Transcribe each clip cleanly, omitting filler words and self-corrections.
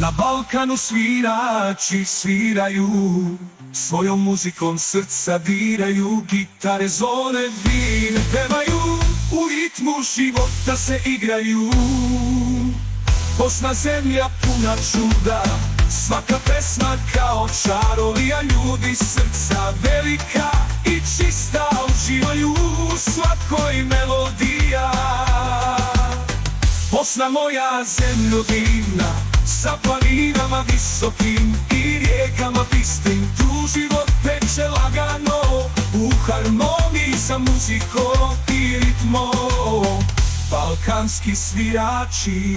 Na Balkanu svirači sviraju, svojom muzikom srca diraju, gitare, zvone, vine pevaju, u ritmu života se igraju. Bosna zemlja puna čuda, svaka pesma kao čarolija, ljudi srca velika i čista uživaju u svakoj melodija. Bosna moja zemljo divna, sa planinama visokim i rijekama bistrim, tu život teče lagano, u harmoniji sa muzikom i ritmom. Balkanski svirači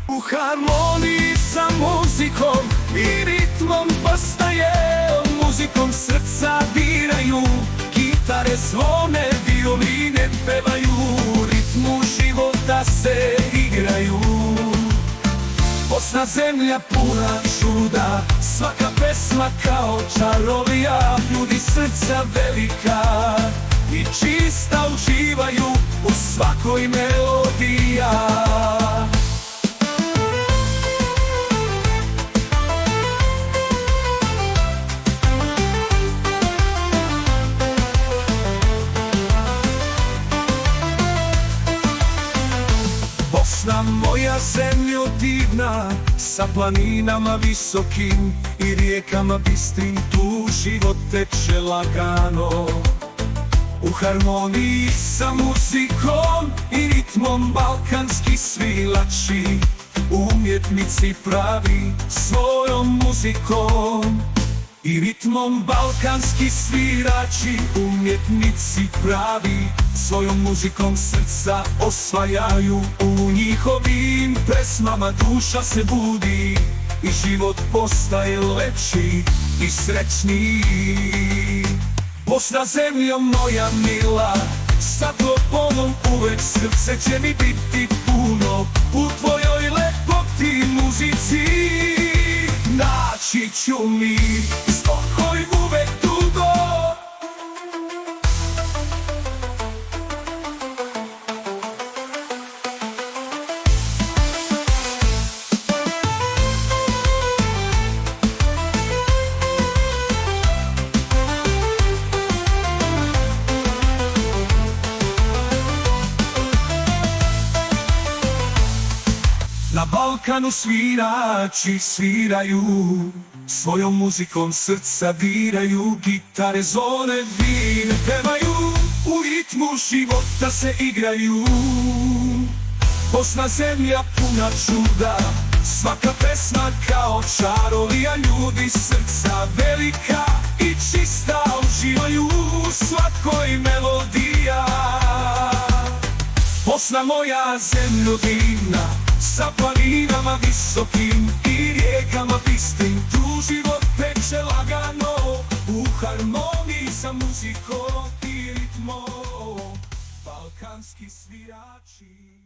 u harmoniji sa muzikom i ritmom postaje, muzikom srca diraju, gitare, zvone, violine pevaju, u ritmu života se igraju. Bosna zemlja puna čuda, svaka pesma kao čarolija, ljudi srca velika i čista uživaju u svakoj melodija. Bosna moja zemljo divna, sa planinama visokim i rijekama bistrim, tu život teče lagano, u harmoniji sa muzikom i ritmom. Balkanski svilači, umjetnici pravi, svojom muzikom i ritmom. Balkanski svirači, umjetnici pravi, svojom muzikom srca osvajaju, u njihovim pesmama duša se budi i život postaje lepši i srećniji. Bosna zemljo moja mila, sa tobom uvek srce će mi biti puno, u tvojoj lepoti muzici naći ću mi spokoj uvek dugo. Na Balkanu svirači sviraju, svojom muzikom srca diraju, gitare, zvone, vine pevaju, u ritmu života se igraju. Bosna zemlja puna čuda, svaka pesma kao čarolija, ljudi srca velika i čista uživaju u svakoj melodija. Bosna moja zemljo divna, sa planinama visokim i rijekama bistrim, tu život teče lagano, u harmoniji sa muzikom i ritmom. Balkanski svirači.